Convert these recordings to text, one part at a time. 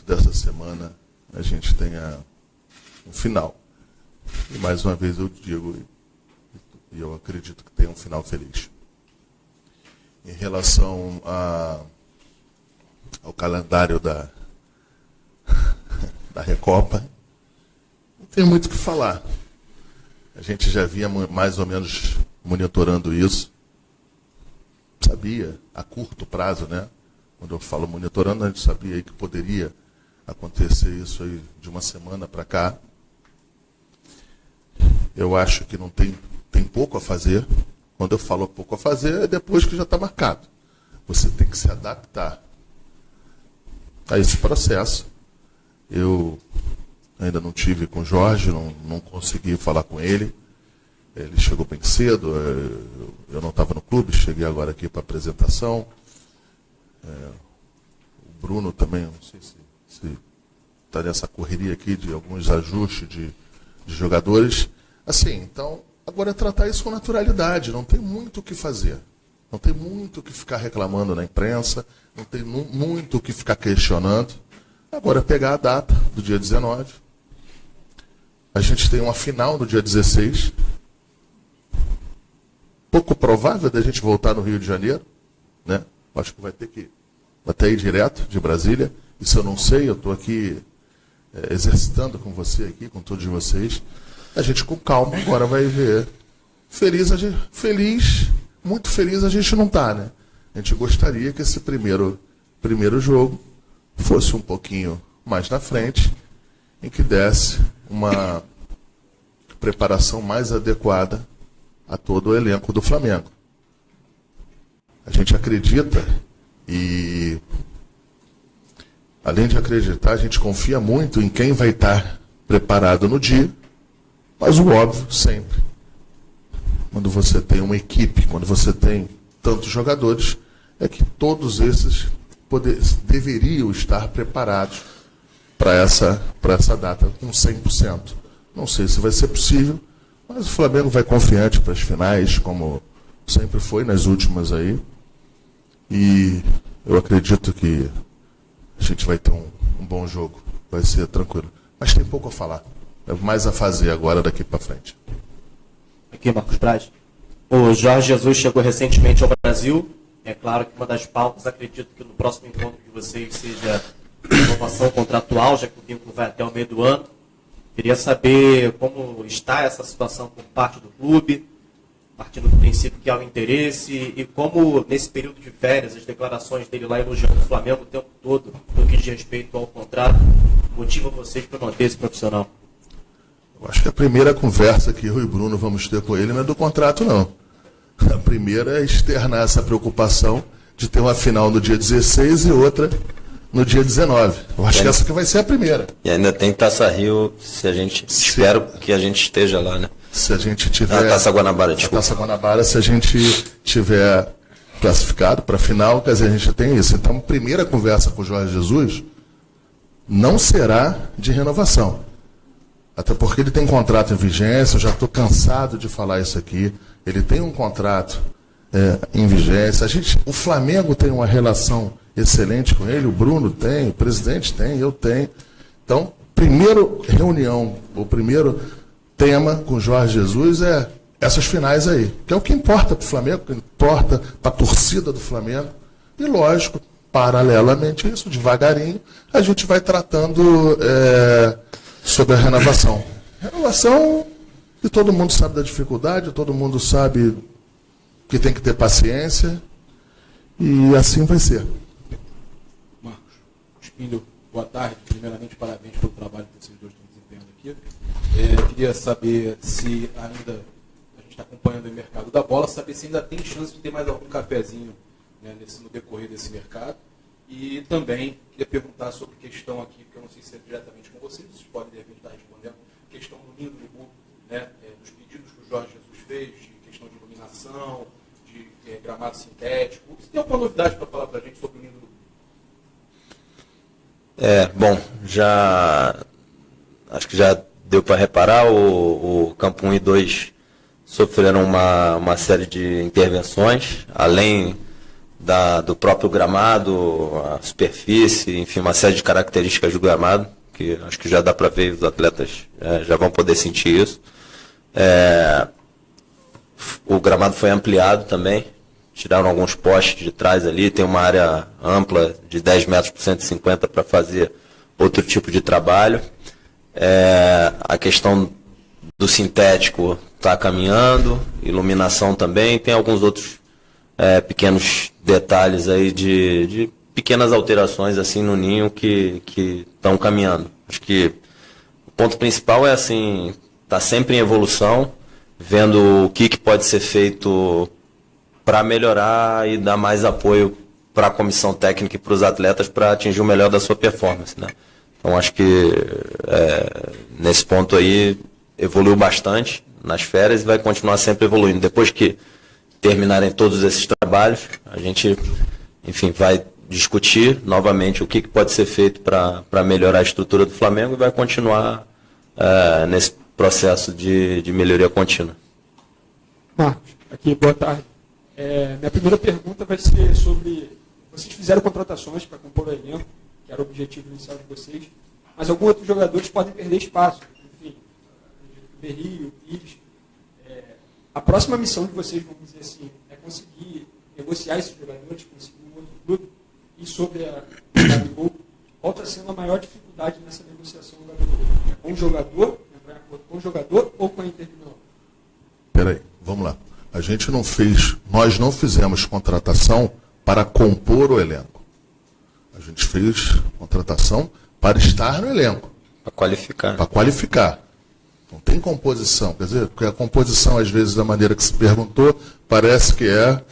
dessa semana a gente tenha um final. E mais uma vez eu digo, e eu acredito que tenha um final feliz. Em relação ao calendário da Recopa, não tem muito o que falar. A gente já vinha mais ou menos monitorando isso. Sabia, a curto prazo, né? Quando eu falo monitorando, a gente sabia aí que poderia acontecer isso aí de uma semana para cá. Eu acho que não tem pouco a fazer. Quando eu falo pouco a fazer, é depois que já está marcado. Você tem que se adaptar a esse processo. Eu ainda não tive com o Jorge, não consegui falar com ele. Ele chegou bem cedo, eu não estava no clube, cheguei agora aqui para a apresentação. O Bruno também, não sei se está nessa correria aqui de alguns ajustes de jogadores. Assim, então, agora é tratar isso com naturalidade, não tem muito o que fazer. Não tem muito o que ficar reclamando na imprensa, não tem muito o que ficar questionando. Agora é pegar a data do dia 19. A gente tem uma final no dia 16. Pouco provável da gente voltar no Rio de Janeiro, né? Acho que vai ter que até ir direto de Brasília. Isso eu não sei, eu estou aqui exercitando com você aqui, com todos vocês. A gente com calma agora vai ver. Muito feliz a gente não está, né? A gente gostaria que esse primeiro jogo fosse um pouquinho mais na frente, em que desse uma preparação mais adequada a todo o elenco do Flamengo. A gente acredita e, além de acreditar, a gente confia muito em quem vai estar preparado no dia, mas o óbvio sempre. Quando você tem uma equipe, quando você tem tantos jogadores, é que todos esses deveriam estar preparados para essa data com 100%. Não sei se vai ser possível, mas o Flamengo vai confiante para as finais, como sempre foi nas últimas aí. E eu acredito que a gente vai ter um bom jogo, vai ser tranquilo. Mas tem pouco a falar, é mais a fazer agora daqui para frente. Aqui, Marcos Braz. O Jorge Jesus chegou recentemente ao Brasil. É claro que uma das pautas, acredito que no próximo encontro de vocês seja a renovação contratual, já que o vínculo vai até o meio do ano. Queria saber como está essa situação por parte do clube, partindo do princípio que há um interesse, e como, nesse período de férias, as declarações dele lá elogiando o Flamengo o tempo todo, no que diz respeito ao contrato, motivam vocês para manter esse profissional. Eu acho que a primeira conversa que eu e o Bruno vamos ter com ele não é do contrato, não. A primeira é externar essa preocupação de ter uma final no dia 16 e outra no dia 19. Eu acho que essa que vai ser a primeira. E ainda tem Taça Rio, espero que a gente esteja lá, né? Se a gente tiver... A Taça Guanabara, desculpa. A Taça Guanabara, se a gente tiver classificado para a final, quer dizer, a gente tem isso. Então, a primeira conversa com o Jorge Jesus não será de renovação. Até porque ele tem contrato em vigência, eu já estou cansado de falar isso aqui. Ele tem um contrato em vigência. O Flamengo tem uma relação excelente com ele, o Bruno tem, o presidente tem, eu tenho. Então, primeiro reunião, o primeiro tema com o Jorge Jesus é essas finais aí, que é o que importa para o Flamengo, que importa para a torcida do Flamengo. E, lógico, paralelamente a isso, devagarinho, a gente vai tratando sobre a renovação. Renovação que todo mundo sabe da dificuldade, todo mundo sabe que tem que ter paciência, e assim vai ser. Marcos Espíndio, boa tarde. Primeiramente, parabéns pelo trabalho que vocês dois estão desempenhando aqui. Queria saber se ainda, a gente está acompanhando o mercado da bola, saber se ainda tem chance de ter mais algum cafezinho, né, no decorrer desse mercado. E também queria perguntar sobre questão aqui, que eu não sei se é diretamente com vocês podem de repente estar respondendo, questão do Ninho do Urubu, né, dos pedidos que o Jorge Jesus fez, de questão de iluminação, de gramado sintético. Você tem alguma novidade para falar para a gente sobre o Ninho do Urubu? Bom, acho que já deu para reparar, o Campo 1 e 2 sofreram uma série de intervenções, além do próprio gramado, a superfície, enfim, uma série de características do gramado, que acho que já dá para ver, os atletas já vão poder sentir isso. O gramado foi ampliado também, tiraram alguns postes de trás ali, tem uma área ampla de 10 metros por 150 para fazer outro tipo de trabalho. A questão do sintético está caminhando, iluminação também, tem alguns outros pequenos detalhes aí de pequenas alterações assim no ninho que estão caminhando. Acho que o ponto principal é assim, está sempre em evolução, vendo o que pode ser feito para melhorar e dar mais apoio para a comissão técnica e para os atletas para atingir o melhor da sua performance, né? Então acho que nesse ponto aí evoluiu bastante nas férias e vai continuar sempre evoluindo. Depois que terminarem todos esses trabalhos, a gente, enfim, vai discutir novamente o que pode ser feito para melhorar a estrutura do Flamengo e vai continuar nesse processo de melhoria contínua. Marcos, aqui, boa tarde. Minha primeira pergunta vai ser sobre, vocês fizeram contratações para compor o elenco, que era o objetivo inicial de vocês, mas alguns outros jogadores podem perder espaço. Enfim, o Berrio, o Pires. A próxima missão de vocês, vamos dizer assim, é conseguir negociar esses jogadores, conseguir um outro clube. E sobre a Gabigol, qual está sendo a maior dificuldade nessa negociação do Gabigol? Com o jogador, entrar em acordo com o jogador ou com a Inter de Milão? Peraí, vamos lá. Nós não fizemos contratação para compor o elenco. A gente fez contratação para estar no elenco. Para qualificar. Para qualificar. Não tem composição. Quer dizer, porque a composição, às vezes, da maneira que se perguntou, parece que é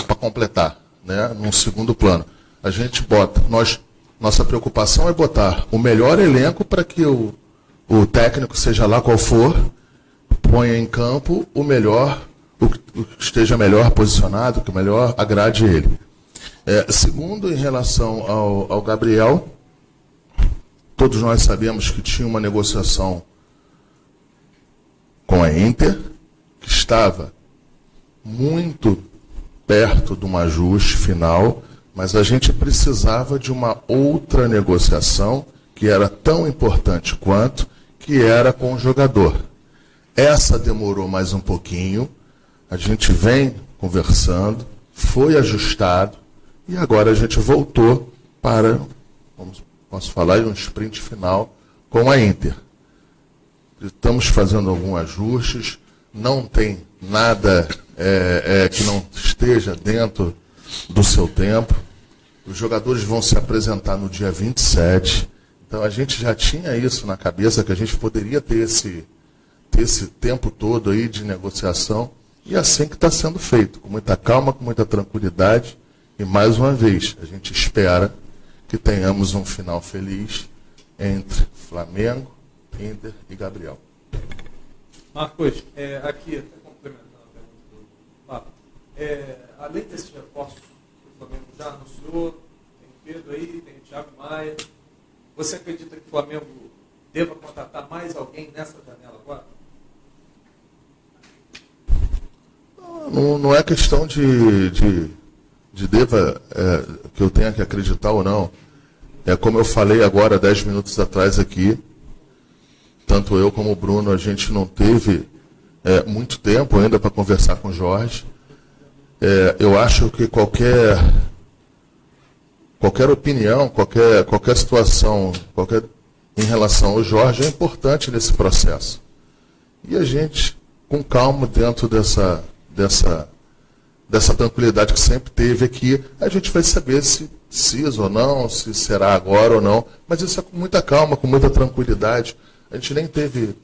para completar, né, num segundo plano. A gente bota, nossa preocupação é botar o melhor elenco para que o técnico, seja lá qual for, ponha em campo o melhor, o que esteja melhor posicionado, que melhor agrade ele. Segundo, em relação ao Gabriel, todos nós sabemos que tinha uma negociação com a Inter, que estava muito perto de um ajuste final, mas a gente precisava de uma outra negociação que era tão importante quanto, que era com o jogador. Essa demorou mais um pouquinho, a gente vem conversando, foi ajustado e agora a gente voltou para, posso falar, um sprint final com a Inter. Estamos fazendo alguns ajustes, não tem nada que não esteja dentro do seu tempo. Os jogadores vão se apresentar no dia 27. Então a gente já tinha isso na cabeça, que a gente poderia ter esse tempo todo aí de negociação. E é assim que está sendo feito, com muita calma, com muita tranquilidade. E mais uma vez, a gente espera que tenhamos um final feliz entre Flamengo, Inter e Gabriel. Marcos, aqui, complementando a pergunta do Papo, além desses reforços que o Flamengo já anunciou, tem o Pedro aí, tem o Thiago Maia, você acredita que o Flamengo deva contratar mais alguém nessa janela agora? Não é questão de deva, que eu tenha que acreditar ou não. É como eu falei agora, 10 minutos atrás aqui, tanto eu como o Bruno, a gente não teve muito tempo ainda para conversar com o Jorge. Eu acho que qualquer opinião, qualquer situação, em relação ao Jorge é importante nesse processo. E a gente, com calma, dentro dessa tranquilidade que sempre teve aqui, a gente vai saber se precisa ou não, se será agora ou não, mas isso é com muita calma, com muita tranquilidade. A gente nem teve...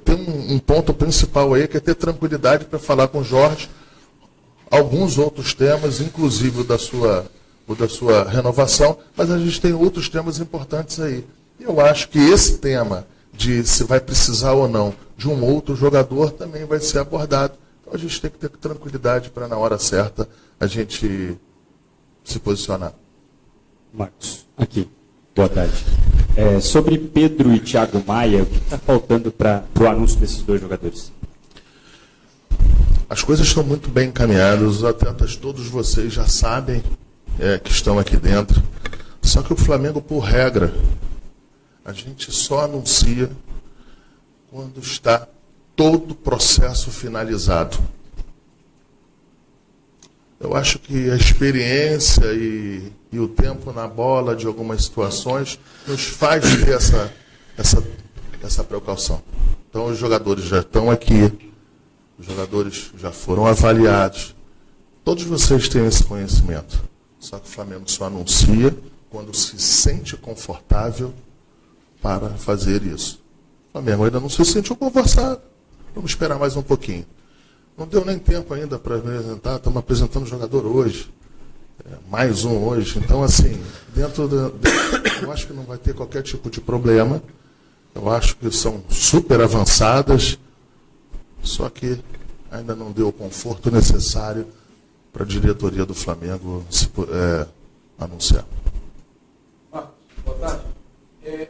tem um ponto principal aí, que é ter tranquilidade para falar com o Jorge alguns outros temas, inclusive o da sua renovação, mas a gente tem outros temas importantes aí. Eu acho que esse tema de se vai precisar ou não de um outro jogador também vai ser abordado. Então a gente tem que ter tranquilidade para, na hora certa, a gente se posicionar. Marcos, aqui. Boa tarde. Sobre Pedro e Thiago Maia, o que está faltando para o anúncio desses dois jogadores? as coisas estão muito bem encaminhadas, os atletas, todos vocês já sabem que estão aqui dentro. Só que o Flamengo, por regra, a gente só anuncia quando está todo o processo finalizado. Eu acho que a experiência e o tempo na bola de algumas situações nos faz ter essa precaução. Então, os jogadores já estão aqui, os jogadores já foram avaliados. Todos vocês têm esse conhecimento. Só que o Flamengo só anuncia quando se sente confortável para fazer isso. O Flamengo ainda não se sentiu conversado. Vamos esperar mais um pouquinho. Não deu nem tempo ainda para apresentar, estamos apresentando o jogador hoje. Mais um hoje. Então, assim, eu acho que não vai ter qualquer tipo de problema. Eu acho que são super avançadas, só que ainda não deu o conforto necessário para a diretoria do Flamengo anunciar. Marcos, boa tarde.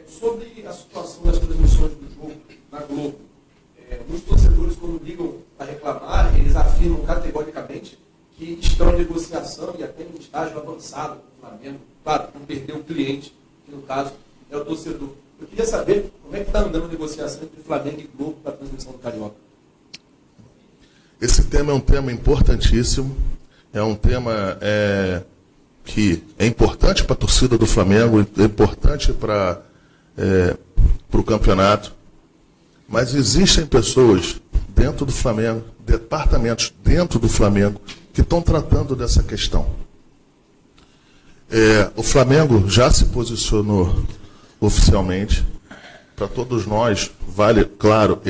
Sobre a situação das transmissões do jogo na Globo, muitos torcedores, quando ligam para reclamar, eles afirmam categoricamente que estão em negociação e até em estágio avançado com o Flamengo, claro, não perder o cliente, que no caso é o torcedor. Eu queria saber como é que está andando a negociação entre Flamengo e Globo para a transmissão do Carioca. Esse tema é um tema importantíssimo, é um tema que é importante para a torcida do Flamengo, é importante para o campeonato, mas existem pessoas dentro do Flamengo, departamentos dentro do Flamengo, que estão tratando dessa questão. O Flamengo já se posicionou oficialmente. Para todos nós, vale, claro,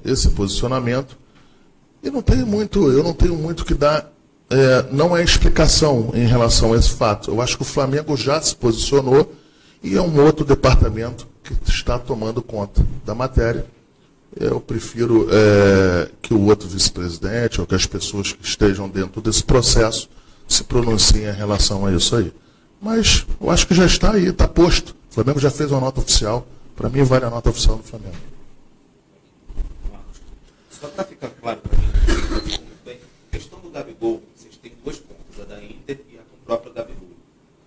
esse posicionamento. E eu não tenho muito que dar, não é explicação em relação a esse fato. Eu acho que o Flamengo já se posicionou e é um outro departamento que está tomando conta da matéria. Eu prefiro que o outro vice-presidente ou que as pessoas que estejam dentro desse processo se pronunciem em relação a isso aí. Mas eu acho que já está aí, está posto. O Flamengo já fez uma nota oficial. Para mim, vale a nota oficial do Flamengo. Só para ficar claro para mim, a questão do Gabigol, vocês têm duas pontas, a da Inter e a com o próprio Gabigol.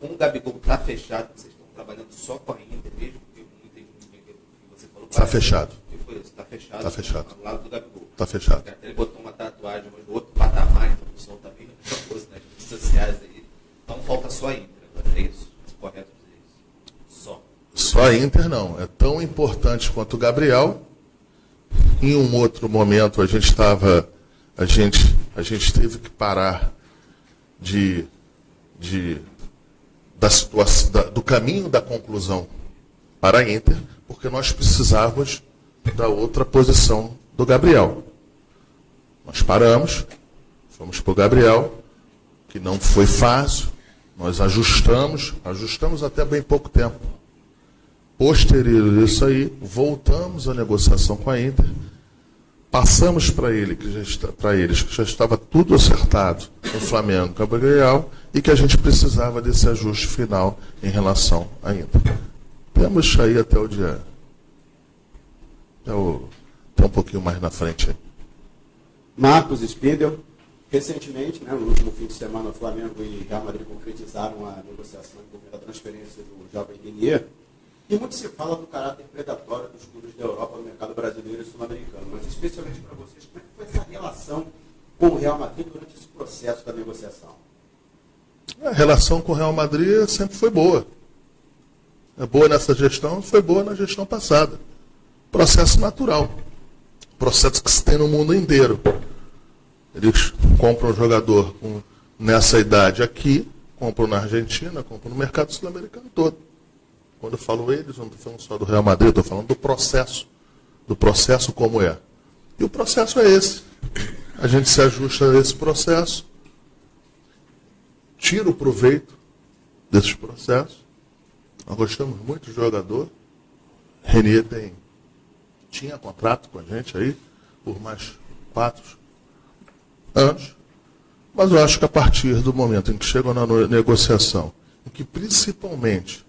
Com o Gabigol está fechado, vocês estão trabalhando só com a Inter mesmo, porque eu não entendi muito bem o que você falou. Está fechado. Está fechado. Está fechado. Ao lado do Gabigol. Está fechado. Ele botou uma tatuagem, mas no outro patamar, então o som também, muita coisa nas redes sociais aí. Então falta só a Inter, é isso? É correto dizer isso? Só. Só a Inter não. É tão importante quanto o Gabriel. Em um outro momento a gente teve que parar da situação, do caminho da conclusão para a Inter, porque nós precisávamos da outra posição do Gabriel. Nós paramos, fomos para o Gabriel, que não foi fácil, nós ajustamos até bem pouco tempo. Posterior a isso aí, voltamos à negociação com a Inter, passamos para eles que já estava tudo acertado no Flamengo, Gabriel, e que a gente precisava desse ajuste final em relação à Inter. Temos aí até o dia, até um pouquinho mais na frente. Marcos Spindel, recentemente, no último fim de semana, o Flamengo e Real Madrid concretizaram a negociação envolvendo a transferência do jovem Renier. E muito se fala do caráter predatório dos clubes da Europa no mercado brasileiro e sul-americano, mas especialmente para vocês, como é que foi essa relação com o Real Madrid durante esse processo da negociação? A relação com o Real Madrid sempre foi boa. É boa nessa gestão, foi boa na gestão passada. Processo natural. Processo que se tem no mundo inteiro. Eles compram um jogador nessa idade aqui, compram na Argentina, compram no mercado sul-americano todo. Quando eu falo eles, eu não estou falando só do Real Madrid, eu estou falando do processo como é. E o processo é esse. A gente se ajusta a esse processo, tira o proveito desses processos. Nós gostamos muito do jogador. Renier tinha contrato com a gente aí por mais 4 anos. Mas eu acho que a partir do momento em que chegam na negociação, em que principalmente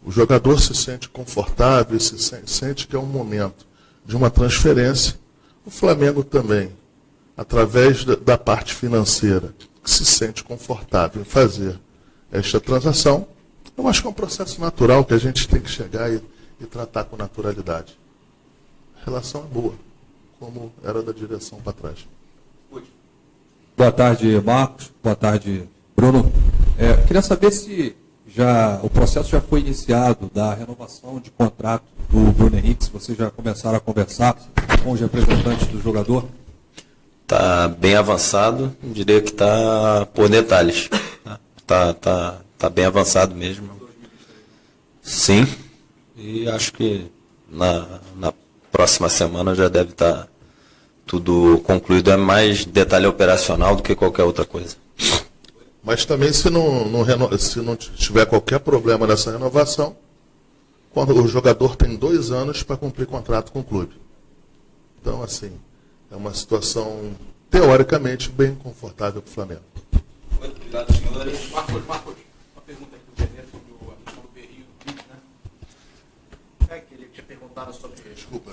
o jogador se sente confortável e sente que é um momento de uma transferência, o Flamengo também através da parte financeira, que se sente confortável em fazer esta transação, eu acho que é um processo natural que a gente tem que chegar e tratar com naturalidade. A relação é boa, como era da direção para trás. Boa tarde, Marcos. Boa tarde, Bruno. Queria saber se o processo já foi iniciado da renovação de contrato do Bruno Henrique, se vocês já começaram a conversar com os representantes do jogador. Está bem avançado, diria que está por detalhes. Tá bem avançado mesmo. Sim, e acho que na próxima semana já deve estar tudo concluído. É mais detalhe operacional do que qualquer outra coisa. Mas também, se não tiver qualquer problema nessa renovação, quando o jogador tem 2 anos para cumprir contrato com o clube. Então, assim, é uma situação, teoricamente, bem confortável para o Flamengo. Muito obrigado, senhores. Marcos, uma pergunta aqui do Benê sobre a questão do berrinho do Pique, né? É que ele tinha perguntado sobre Desculpa,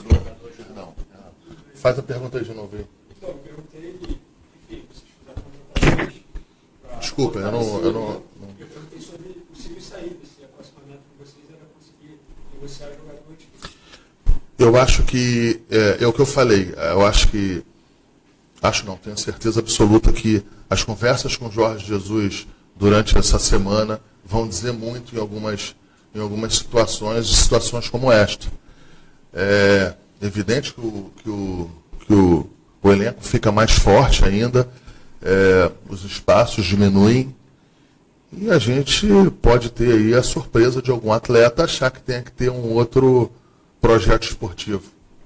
não. Faz a pergunta aí de novo aí. Então, eu perguntei, enfim, vocês fizeram contratações. Desculpa, eu não. Eu perguntei sobre possíveis saídas, se a próxima meta de vocês era conseguir negociar jogadores. Eu acho que, é o que eu falei, tenho certeza absoluta que as conversas com Jorge Jesus durante essa semana vão dizer muito em algumas situações como esta. É evidente que o elenco fica mais forte ainda, os espaços diminuem, e a gente pode ter aí a surpresa de algum atleta achar que tem que ter um outro projeto esportivo.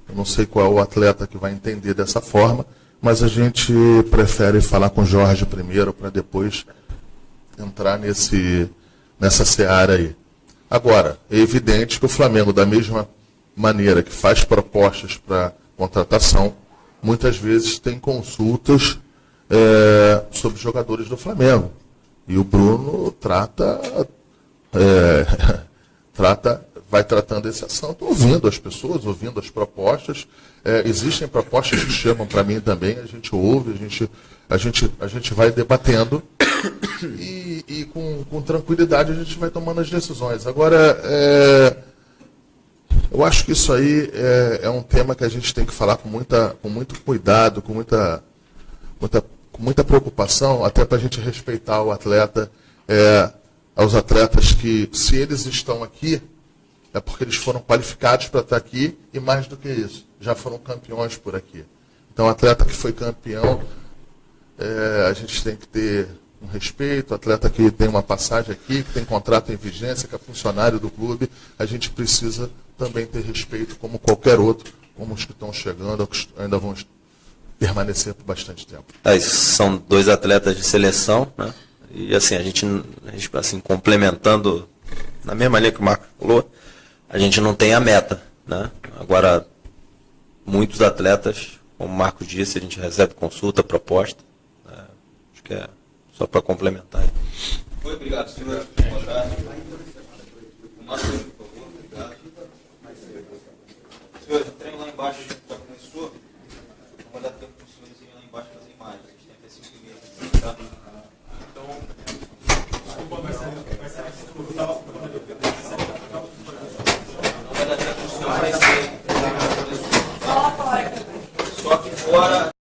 Eu não sei qual é o atleta que vai entender dessa forma, mas a gente prefere falar com o Jorge primeiro para depois entrar nessa seara aí. Agora, é evidente que o Flamengo, da mesma maneira que faz propostas para contratação, muitas vezes tem consultas sobre jogadores do Flamengo. E o Bruno vai tratando esse assunto, ouvindo as pessoas, ouvindo as propostas. Existem propostas que chamam para mim também, a gente ouve, a gente vai debatendo e com tranquilidade a gente vai tomando as decisões. Agora, eu acho que isso aí é um tema que a gente tem que falar com muito cuidado, com muita preocupação, até para a gente respeitar o atleta, aos atletas que, se eles estão aqui, é porque eles foram qualificados para estar aqui, e mais do que isso, já foram campeões por aqui. Então, o atleta que foi campeão, a gente tem que ter um respeito. O atleta que tem uma passagem aqui, que tem contrato em vigência, que é funcionário do clube, a gente precisa também ter respeito, como qualquer outro, como os que estão chegando, ou que ainda vão permanecer por bastante tempo. São 2 atletas de seleção, né? E assim, a gente assim, complementando na mesma linha que o Marcos falou, a gente não tem a meta, né? Agora, muitos atletas, como o Marcos disse, a gente recebe consulta, proposta. Acho que é só para complementar. Muito obrigado, senhores. Boa tarde. O Marcos, por favor, obrigado. Senhores, o treino lá embaixo já começou. Vou dar tempo para os senhores irem lá embaixo fazer imagens. A gente tem até 5 minutos, tá? Então, vai dar tempo para os senhores